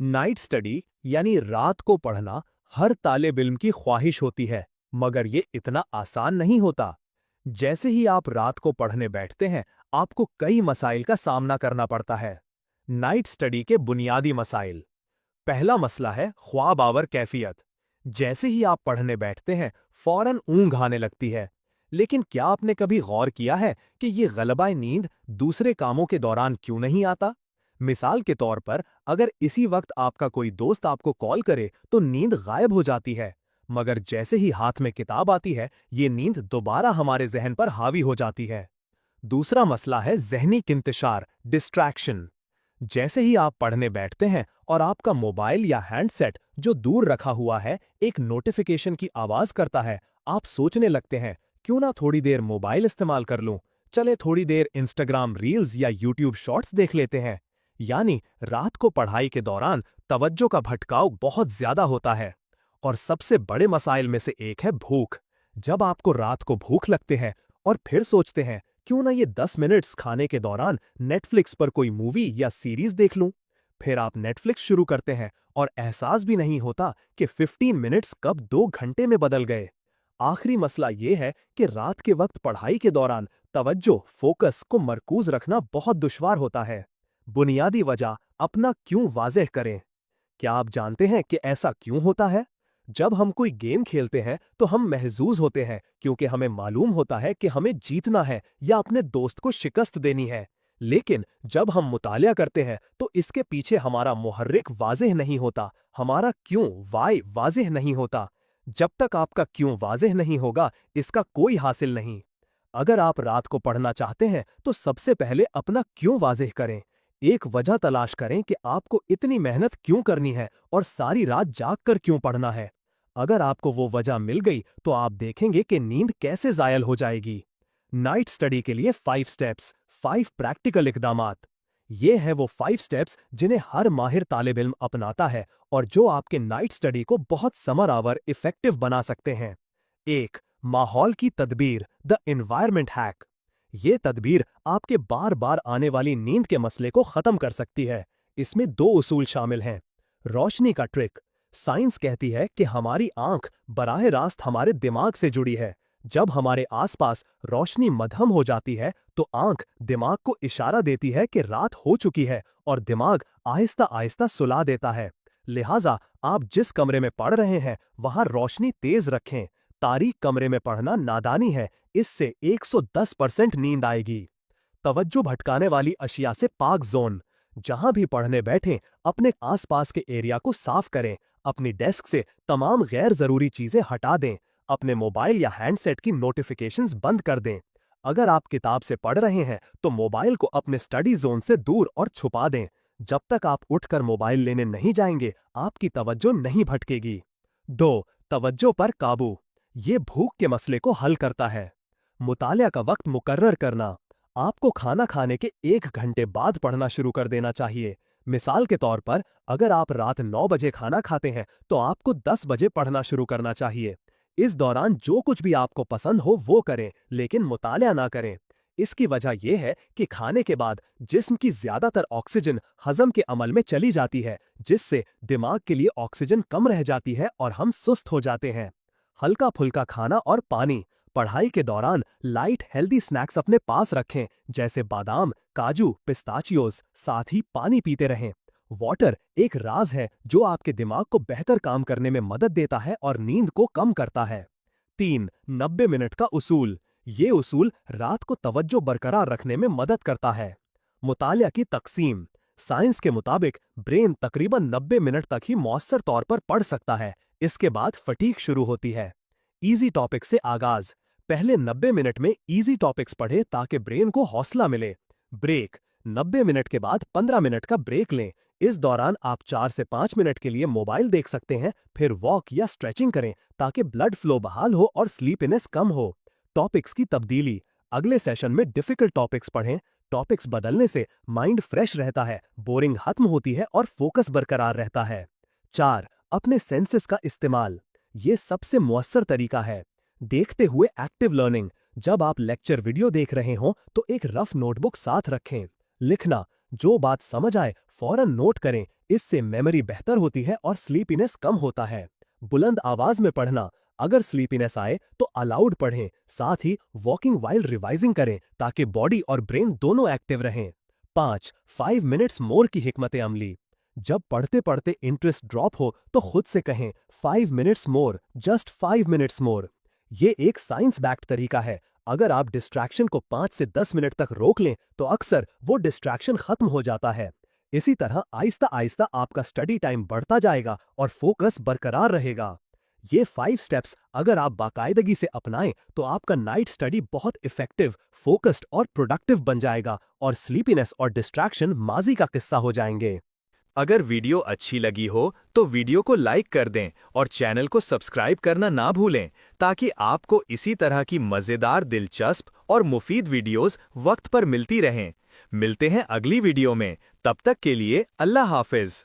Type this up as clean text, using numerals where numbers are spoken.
Night study यानी रात को पढ़ना हर तालिब इल्म की ख्वाहिश होती है, मगर ये इतना आसान नहीं होता। जैसे ही आप रात को पढ़ने बैठते हैं, आपको कई मसाइल का सामना करना पड़ता है। नाइट स्टडी के बुनियादी मसाइल। पहला मसला है ख्वाब आवर कैफियत। जैसे ही आप पढ़ने बैठते हैं, फौरन ऊंघ आने लगती है। लेकिन क्या आपने कभी गौर किया है कि ये गलबाए नींद दूसरे कामों के दौरान क्यों नहीं आता? मिसाल के तौर पर, अगर इसी वक्त आपका कोई दोस्त आपको कॉल करे तो नींद गायब हो जाती है, मगर जैसे ही हाथ में किताब आती है, ये नींद दोबारा हमारे जहन पर हावी हो जाती है। दूसरा मसला है ज़हनी इंतशार, डिस्ट्रैक्शन। जैसे ही आप पढ़ने बैठते हैं और आपका मोबाइल या हैंडसेट जो दूर रखा हुआ है एक नोटिफिकेशन की आवाज करता है, आप सोचने लगते हैं, क्यों ना थोड़ी देर मोबाइल इस्तेमाल कर लूं, चले थोड़ी देर इंस्टाग्राम रील्स या यूट्यूब शॉर्ट्स देख लेते हैं। यानी रात को पढ़ाई के दौरान तवज्जो का भटकाव बहुत ज्यादा होता है। और सबसे बड़े मसाइल में से एक है भूख। जब आपको रात को भूख लगते हैं और फिर सोचते हैं, क्यों ना ये 10 मिनट्स खाने के दौरान नेटफ्लिक्स पर कोई मूवी या सीरीज देख लूं। फिर आप नेटफ्लिक्स शुरू करते हैं और एहसास भी नहीं होता कि 15 मिनट्स कब 2 घंटे में बदल गए। आखिरी मसला ये है कि रात के वक्त पढ़ाई के दौरान तवज्जो, फोकस को मरकूज रखना बहुत दुश्वार होता है। बुनियादी वजह, अपना क्यों वाज़ेह करें। क्या आप जानते हैं कि ऐसा क्यों होता है? जब हम कोई गेम खेलते हैं तो हम महजूज होते हैं, क्योंकि हमें मालूम होता है कि हमें जीतना है या अपने दोस्त को शिकस्त देनी है। लेकिन जब हम मुतालिया करते हैं तो इसके पीछे हमारा मुहर्रिक वाज़ेह नहीं होता, हमारा क्यों वाई वाज़ेह नहीं होता। जब तक आपका क्यों वाज़ेह नहीं होगा, इसका कोई हासिल नहीं। अगर आप रात को पढ़ना चाहते हैं तो सबसे पहले अपना क्यों वाज़ेह करें। एक वजह तलाश करें कि आपको इतनी मेहनत क्यों करनी है और सारी रात जाग कर क्यों पढ़ना है। अगर आपको वो वजह मिल गई तो आप देखेंगे कि नींद कैसे ज़ायल हो जाएगी। नाइट स्टडी के लिए 5 स्टेप्स, 5 प्रैक्टिकल इकदामात। ये हैं वो 5 स्टेप्स जिन्हें हर माहिर तालिब इल्म अपनाता है और जो आपके नाइट स्टडी को बहुत समर आवर इफेक्टिव बना सकते हैं। 1. माहौल की तदबीर, द एनवायरनमेंट हैक। ये तदबीर आपके बार बार आने वाली नींद के मसले को खत्म कर सकती है। इसमें 2 उसूल शामिल हैं। रोशनी का ट्रिक। साइंस कहती है कि हमारी आंख बराह रास्त हमारे दिमाग से जुड़ी है। जब हमारे आसपास रोशनी मध्यम हो जाती है तो आंख दिमाग को इशारा देती है कि रात हो चुकी है और दिमाग आहिस्ता आहिस्ता सुला देता है। लिहाजा आप जिस कमरे में पढ़ रहे हैं वहां रोशनी तेज रखें। तारीक कमरे में पढ़ना नादानी है, इससे 110% नींद आएगी। तवज्जो भटकाने वाली अशिया से पाक जोन। जहां भी पढ़ने बैठें, अपने आसपास के एरिया को साफ करें। अपनी डेस्क से तमाम गैर जरूरी चीजें हटा दें। अपने मोबाइल या हैंडसेट की नोटिफिकेशंस बंद कर दें। अगर आप किताब से पढ़ रहे हैं तो मोबाइल को अपने स्टडी जोन से दूर और छुपा दें। जब तक आप उठकर मोबाइल लेने नहीं जाएंगे, आपकी तवज्जो नहीं भटकेगी। 2. तवज्जो पर काबू। ये भूख के मसले को हल करता है। मुतालिया का वक्त मुकर्रर करना। आपको खाना खाने के 1 घंटे बाद पढ़ना शुरू कर देना चाहिए। मिसाल के तौर पर, अगर आप रात 9 बजे खाना खाते हैं तो आपको 10 बजे पढ़ना शुरू करना चाहिए। इस दौरान जो कुछ भी आपको पसंद हो वो करें, लेकिन मुतालिया ना करें। इसकी वजह यह है कि खाने के बाद जिस्म की ज्यादातर ऑक्सीजन हजम के अमल में चली जाती है, जिससे दिमाग के लिए ऑक्सीजन कम रह जाती है और हम सुस्त हो जाते हैं। हल्का फुल्का खाना और पानी। पढ़ाई के दौरान लाइट हेल्दी स्नैक्स अपने पास रखें, जैसे बादाम, काजू, पिस्ताचियोज। साथ ही पानी पीते रहें। वाटर एक राज है जो आपके दिमाग को बेहतर काम करने में मदद देता है और नींद को कम करता है। 3. 90 मिनट का उसूल। ये उसूल रात को तवज्जो बरकरार रखने में मदद करता है। मुतालिया की तकसीम। साइंस के मुताबिक ब्रेन तकरीबन 90 मिनट तक ही मौसर तौर पर पढ़ सकता है। इसके बाद फटीग शुरू होती है। इजी टॉपिक से आगाज। पहले 90 मिनट में इजी टॉपिक्स पढ़े ताकि ब्रेन को हौसला मिले। ब्रेक। 90 मिनट के बाद 15 मिनट का ब्रेक लें। इस दौरान आप 4 से 5 मिनट के लिए मोबाइल देख सकते हैं, फिर वॉक या स्ट्रेचिंग करें ताकि ब्लड फ्लो बहाल हो और स्लीपीनेस कम हो। टॉपिक्स की तब्दीली। अगले सेशन में डिफिकल्ट टॉपिक्स पढ़ें। टॉपिक्स बदलने से माइंड फ्रेश रहता है, बोरिंग खत्म होती है और फोकस बरकरार रहता है। 4. अपने सेंसेस का इस्तेमाल। ये सबसे मुअस्सर तरीका है। देखते हुए एक्टिव लर्निंग। जब आप लेक्चर वीडियो देख रहे हों तो एक रफ नोटबुक साथ रखें। लिखना। जो बात समझ आए फौरन नोट करें, इससे मेमोरी बेहतर होती है और स्लीपीनेस कम होता है। बुलंद आवाज में पढ़ना, अगर स्लीपीनेस आए तो अलाउड पढ़ें, साथ ही वॉकिंग वाइल रिवाइजिंग करें ताकि बॉडी और ब्रेन दोनों एक्टिव रहें। 5 मिनट्स मोर की हिकमत अमली। जब पढ़ते पढ़ते इंटरेस्ट ड्रॉप हो तो खुद से कहें 5 minutes more, just 5 minutes more. ये एक साइंस बैक्ड तरीका है। अगर आप डिस्ट्रैक्शन को 5 से 10 मिनट तक रोक लें तो अक्सर वो डिस्ट्रैक्शन खत्म हो जाता है। इसी तरह आहिस्ता आहिस्ता आपका स्टडी टाइम बढ़ता जाएगा और फोकस बरकरार रहेगा। ये 5 स्टेप्स अगर आप बाकायदगी से अपनाएं तो आपका नाइट स्टडी बहुत इफेक्टिव, फोकस्ड और प्रोडक्टिव बन जाएगा और स्लीपीनेस और डिस्ट्रैक्शन माजी का किस्सा हो जाएंगे। अगर वीडियो अच्छी लगी हो तो वीडियो को लाइक कर दें और चैनल को सब्सक्राइब करना ना भूलें ताकि आपको इसी तरह की मज़ेदार, दिलचस्प और मुफीद वीडियोस वक्त पर मिलती रहें। मिलते हैं अगली वीडियो में, तब तक के लिए अल्लाह हाफिज।